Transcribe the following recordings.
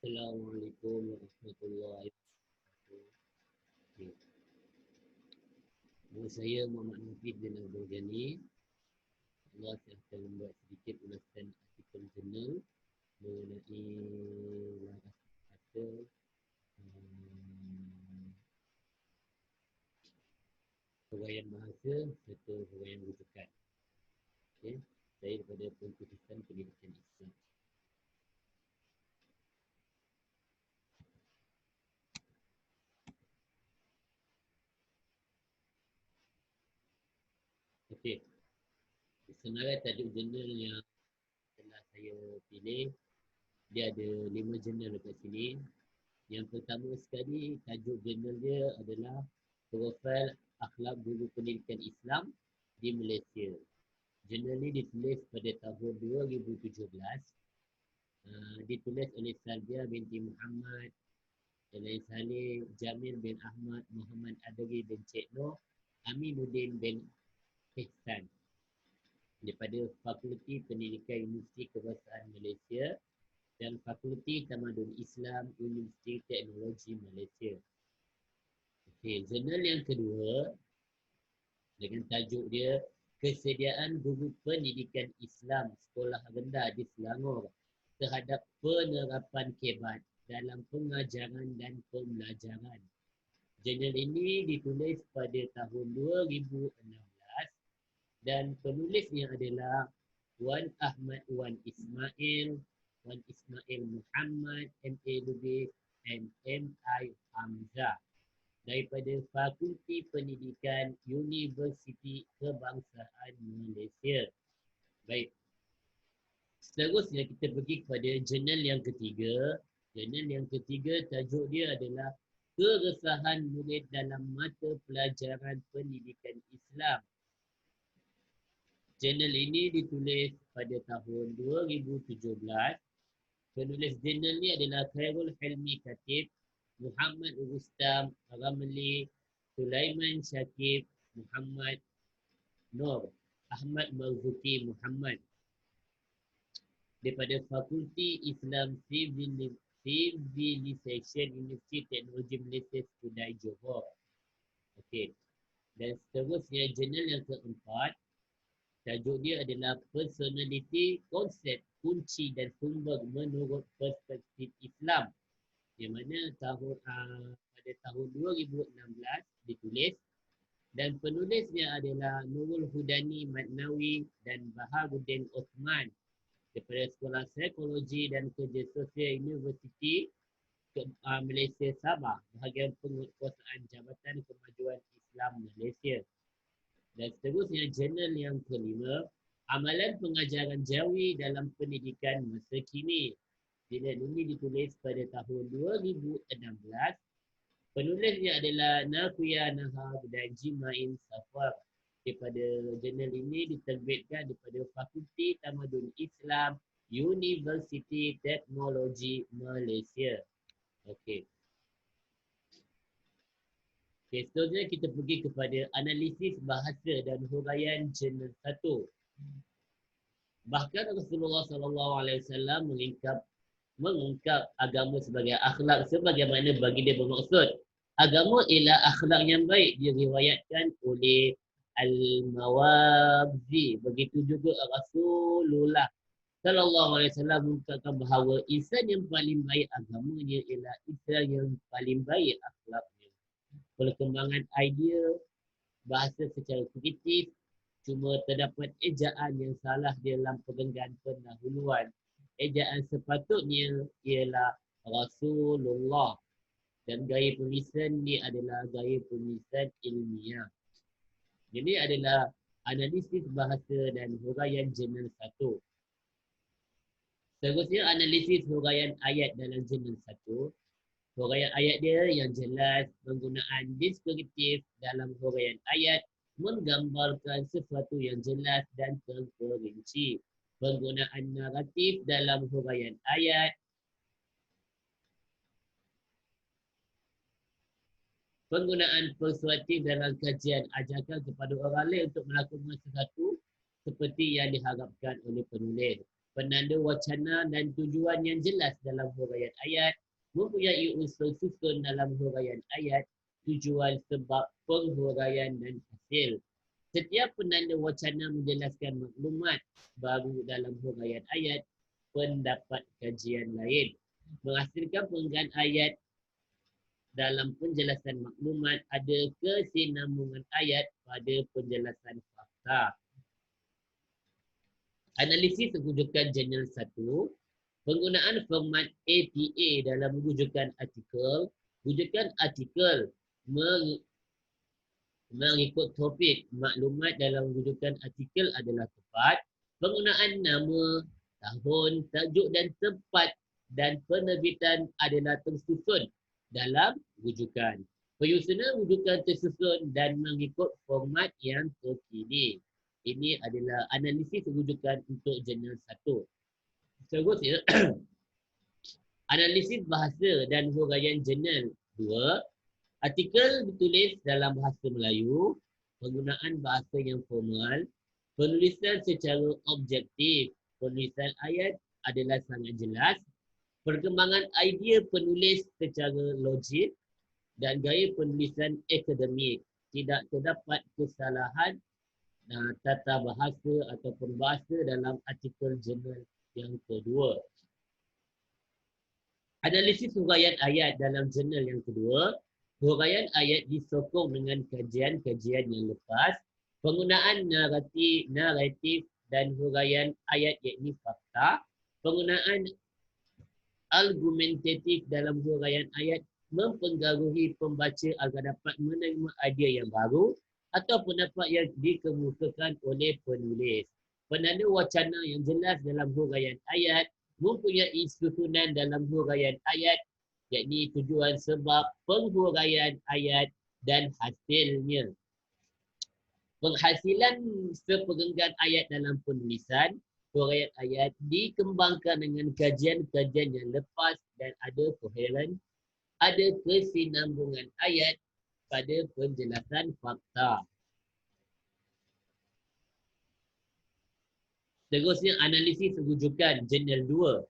Assalamualaikum warahmatullahi wabarakatuh. Okay. Nama saya Muhammad Mufiz bin Abdul Ghani. Allah saya akan membuat sedikit ulasan artikel jurnal mengenai laras kata huraian bahasa serta huraian rujukan. Okay. Saya daripada Pengurusan Pendidikan Islam. Okey. Sebenarnya tajuk jurnal yang telah saya pilih, dia ada 5 jurnal dekat sini. Yang pertama sekali, tajuk jurnal dia adalah Profil Akhlak Guru Pendidikan Islam di Malaysia. Jurnal ini ditulis pada tahun 2017. Ditulis oleh Salbia binti Muhammad, Elaine Saleh, Jamil bin Ahmad, Muhammad Adri bin Cik Noh, Aminuddin bin Ihsan daripada Fakulti Pendidikan Universiti Kebangsaan Malaysia dan Fakulti Tamadun Islam Universiti Teknologi Malaysia. Okey, jurnal yang kedua dengan tajuk dia Kesediaan Guru Pendidikan Islam Sekolah Rendah di Selangor terhadap penerapan kebat dalam pengajaran dan pembelajaran. Jurnal ini ditulis pada tahun 2016 dan penulisnya adalah Wan Ahmad Wan Ismail Muhammad MA Lubis and MI Hamzah daripada Fakulti Pendidikan Universiti Kebangsaan Malaysia. Baik. Seterusnya kita pergi kepada jurnal yang ketiga. Jurnal yang ketiga tajuk dia adalah Keresahan Murid dalam Mata Pelajaran Pendidikan Islam. Jurnal ini ditulis pada tahun 2017. Penulis jurnal ni adalah Khairul Hilmi Khatib, Muhammad Rustam Ramli, Sulaiman Syakib, Muhammad Nur, Ahmad Marzuki Muhammad daripada Fakulti Islam Civilization Universiti Teknologi Malaysia Skudai Johor. Okey. Dan seterusnya jurnal yang keempat, tajuk dia adalah Personality, Konsep, Kunci dan Sumber Menurut Perspektif Islam. Yang mana pada tahun 2016 ditulis dan penulisnya adalah Nurul Hudani Matnawi dan Baharuddin Osman daripada Sekolah Psikologi dan Kerja Sosial Universiti Malaysia Sabah, bahagian penguatkuasaan Jabatan Kemajuan Islam Malaysia. Dan seterusnya jurnal yang kelima, Amalan Pengajaran Jawi dalam Pendidikan Masa Kini. Jurnal ini ditulis pada tahun 2016. Penulisnya adalah Nakuya Nahab dan Jimain Safar. Daripada jurnal ini diterbitkan daripada Fakulti Tamadun Islam Universiti Teknologi Malaysia. Okey. Okay, seterusnya kita pergi kepada analisis bahasa dan huraian jurnal 1. Bahkan Rasulullah SAW mengungkap agama sebagai akhlak sebagaimana bagi dia bermaksud. Agama ialah akhlak yang baik, diriwayatkan oleh Al-Mawabzi. Begitu juga Rasulullah SAW mengungkapkan bahawa insan yang paling baik agamanya ialah insan yang paling baik akhlaknya. Perkembangan idea bahasa secara kritis, cuma terdapat ejaan yang salah dalam perenggan pendahuluan. Ejaan sepatutnya ialah Rasulullah dan gaya penulisan ni adalah gaya penulisan ilmiah. Jadi adalah analisis bahasa dan huraian jurnal 1. Seterusnya analisis huraian ayat dalam jurnal 1. Huraian ayat dia yang jelas, penggunaan deskriptif dalam huraian ayat menggambarkan sesuatu yang jelas dan terperinci. Penggunaan naratif dalam huraian ayat penggunaan persuasif dalam kajian ajarkan kepada orang lain untuk melakukan sesuatu seperti yang diharapkan oleh penulis. penanda wacana dan tujuan yang jelas dalam huraian ayat, mempunyai unsur susun dalam huraian ayat, tujuan, sebab, penghuraian dan hasil. Setiap penanda wacana menjelaskan maklumat baru dalam huraian ayat, pendapat kajian lain. Menghasilkan penggunaan ayat dalam penjelasan maklumat, ada kesinambungan ayat pada penjelasan fakta. Analisis rujukan jurnal 1, penggunaan format APA dalam rujukan artikel. Rujukan artikel mengikut topik. Maklumat dalam rujukan artikel adalah tepat. Penggunaan nama, tahun, tajuk dan tempat dan penerbitan adalah tersusun dalam rujukan. Penyusunan rujukan tersusun dan mengikut format yang terkini. Ini adalah analisis rujukan untuk jurnal 1. Seterusnya, analisis bahasa dan huraian jurnal 2. Artikel ditulis dalam bahasa Melayu, penggunaan bahasa yang formal, penulisan secara objektif, penulisan ayat adalah sangat jelas, perkembangan idea penulis secara logik dan gaya penulisan akademik. Tidak terdapat kesalahan tata bahasa ataupun bahasa dalam artikel jurnal yang kedua. Analisis huraian ayat dalam jurnal yang kedua. Huraian ayat disokong dengan kajian-kajian yang lepas, penggunaan naratif dan huraian ayat yakni fakta, penggunaan argumentatif dalam huraian ayat mempengaruhi pembaca agar dapat menerima idea yang baru atau pendapat yang dikemukakan oleh penulis. Penanda wacana yang jelas dalam huraian ayat mempunyai susunan dalam huraian ayat, yakni tujuan, sebab, penghuraian ayat dan hasilnya. Penghasilan seperenggan ayat dalam penulisan huraian ayat dikembangkan dengan kajian-kajian yang lepas dan ada koheren, ada kesinambungan ayat pada penjelasan fakta. Seterusnya, analisis rujukan jurnal 2.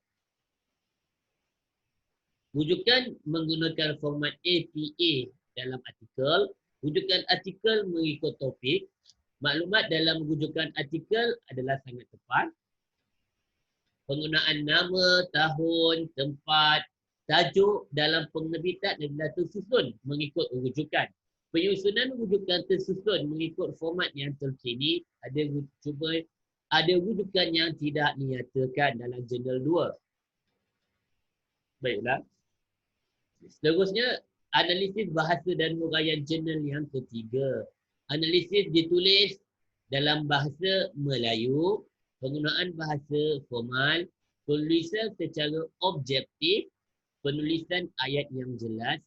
Rujukan menggunakan format APA dalam artikel. Rujukan artikel mengikut topik. Maklumat dalam rujukan artikel adalah sangat tepat. Penggunaan nama, tahun, tempat, tajuk dalam penerbitan adalah tersusun mengikut rujukan. Penyusunan rujukan tersusun mengikut format yang terkini. Ada rujukan yang tidak dinyatakan dalam jurnal 2. Baiklah. Seterusnya, analisis bahasa dan huraian jurnal yang ketiga. Analisis ditulis dalam bahasa Melayu, penggunaan bahasa formal, penulisan secara objektif, penulisan ayat yang jelas,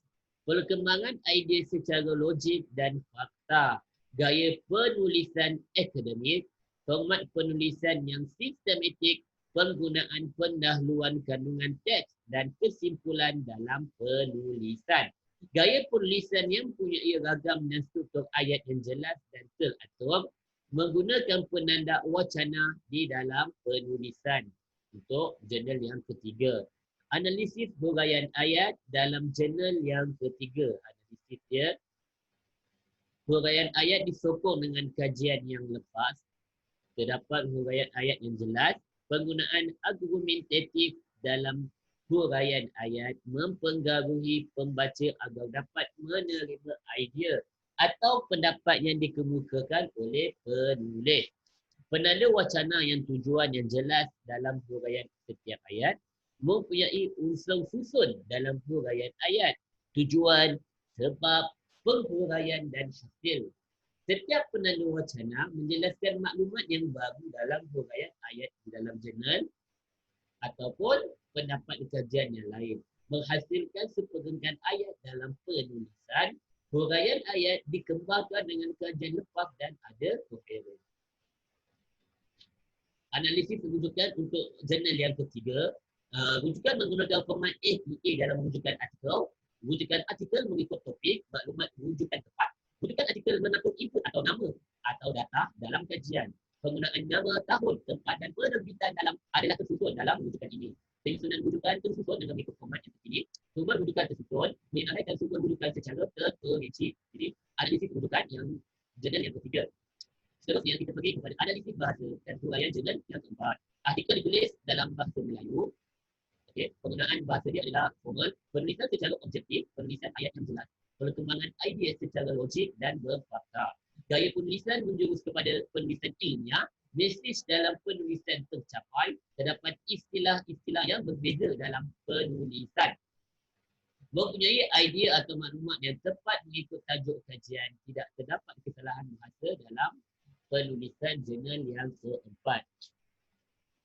perkembangan idea secara logik dan fakta, gaya penulisan akademik, format penulisan yang sistematik, penggunaan pendahuluan kandungan teks dan kesimpulan dalam penulisan. Gaya penulisan yang mempunyai ragam dan struktur ayat yang jelas dan teratur, menggunakan penanda wacana di dalam penulisan. Untuk jurnal yang ketiga. Analisis huraian ayat dalam jurnal yang ketiga. Analisis dia, huraian ayat disokong dengan kajian yang lepas, terdapat huraian ayat yang jelas, penggunaan argumentatif dalam huraian ayat mempengaruhi pembaca agar dapat menerima idea atau pendapat yang dikemukakan oleh penulis. Penanda wacana yang tujuan yang jelas dalam huraian setiap ayat, mempunyai unsur susun dalam huraian ayat, tujuan, sebab, penghuraian dan hasil. Setiap penanda wacana menjelaskan maklumat yang baru dalam huraian ayat di dalam jurnal ataupun pendapat kajian yang lain. Menghasilkan seperenggan ayat dalam penulisan, huraian ayat dikembangkan dengan kajian lepas dan ada koheren. Analisis rujukan untuk jurnal yang ketiga. Rujukan menggunakan format APA dalam rujukan artikel. Rujukan artikel mengikut topik, maklumat rujukan tepat. Rujukan artikel menakut input atau nama atau data dalam kajian. penggunaan nama, tahun, tempat dan penerbitan adalah tersusun dalam rujukan ini. Penyusunan rujukan tersusun dengan mengikut format yang terkini. Sumber rujukan tersusun mengarahkan sumber rujukan secara terperinci. Jadi analisis rujukan yang jurnal yang ketiga. Seterusnya kita pergi kepada analisis bahasa dan huraian jurnal yang keempat. Artikel ditulis dalam bahasa Melayu. Okay. Penggunaan bahasa dia adalah formal, penulisan secara objektif, penulisan ayat yang jelas, perkembangan idea secara logik dan berfakta. Gaya penulisan menjurus kepada penulisan ilmiah, mesej dalam penulisan tercapai, terdapat istilah-istilah yang berbeza dalam penulisan. Mempunyai idea atau maklumat yang tepat mengikut tajuk kajian, tidak terdapat kesalahan bahasa dalam penulisan jurnal yang keempat.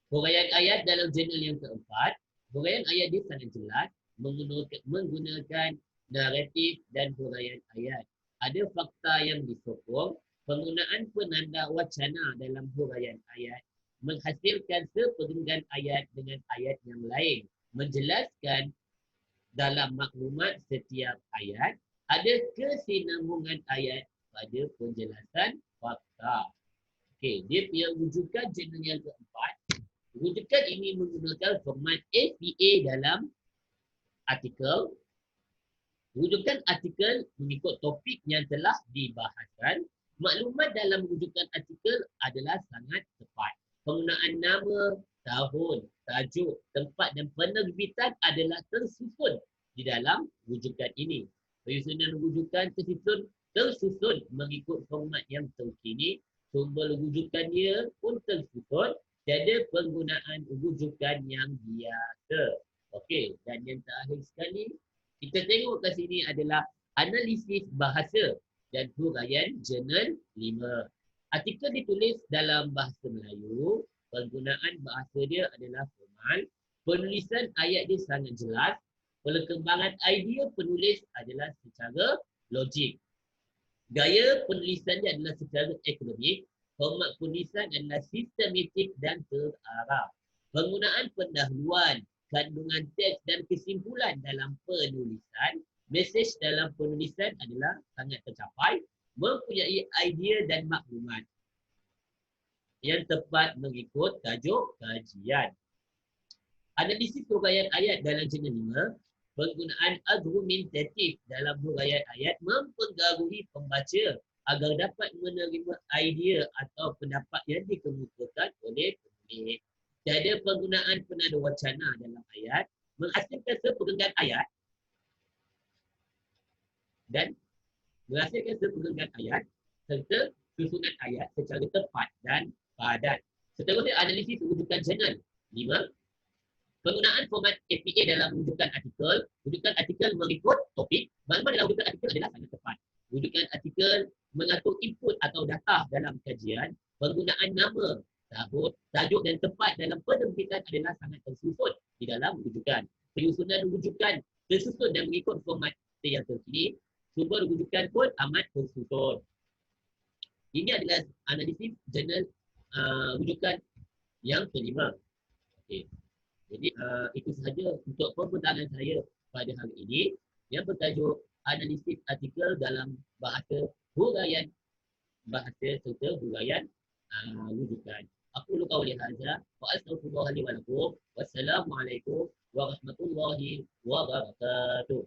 Huraian ayat dalam jurnal yang keempat. Huraian ayat dia sangat jelas, menggunakan naratif dan huraian ayat. Ada fakta yang disokong, penggunaan penanda wacana dalam huraian ayat, menghasilkan seperenggan ayat dengan ayat yang lain, menjelaskan dalam maklumat setiap ayat, ada kesinambungan ayat pada penjelasan fakta. Okey, dia punya rujukan jurnal yang keempat. Rujukan ini menggunakan format APA dalam artikel. Rujukan artikel mengikut topik yang telah dibahaskan. Maklumat dalam rujukan artikel adalah sangat tepat. Penggunaan nama, tahun, tajuk, tempat dan penerbitan adalah tersusun di dalam rujukan ini. Penyusunan rujukan tersusun mengikut format yang terkini. Sumber rujukan dia pun tersusun. Tiada penggunaan rujukan yang biasa. Okey, dan yang terakhir sekali, kita tengok kat sini adalah analisis bahasa dan huraian jurnal 5. Artikel ditulis dalam bahasa Melayu, penggunaan bahasa dia adalah formal, penulisan ayat dia sangat jelas, perkembangan idea penulis adalah secara logik. Gaya penulisan dia adalah secara akademik, format penulisan adalah sistematik dan terarah. Penggunaan pendahuluan, kandungan teks dan kesimpulan dalam penulisan, mesej dalam penulisan adalah sangat tercapai, mempunyai idea dan maklumat yang tepat mengikut tajuk kajian. Analisis huraian ayat dalam jurnal 5, penggunaan argumentatif dalam huraian ayat mempengaruhi pembaca agar dapat menerima idea atau pendapat yang dikemukakan oleh penulis. Tiada penggunaan penanda wacana dalam ayat, menghasilkan seperenggan ayat dan menghasilkan seperenggan ayat serta susunan ayat secara tepat dan padat. Seterusnya analisis rujukan jurnal 5. Penggunaan format APA dalam rujukan artikel. Rujukan artikel mengikut topik. Maklumat dalam rujukan artikel adalah sangat tepat. Rujukan artikel mengatur input atau data dalam kajian. Penggunaan nama, tahun, tajuk dan tempat dalam penerbitan adalah sangat tersusun di dalam rujukan. Penyusunan rujukan tersusun dan mengikut format yang terkini. Sumber rujukan pun amat tersusun. Ini adalah analisis jurnal rujukan yang kelima. Okay. Jadi itu sahaja untuk pembentaran saya pada hari ini yang bertajuk analisis artikel dalam bahasa huraian bahasa serta huraian rujukan. Aku lupa oleh hadza wa astaghfirullah li wa lakum. Wassalamualaikum warahmatullahi wabarakatuh.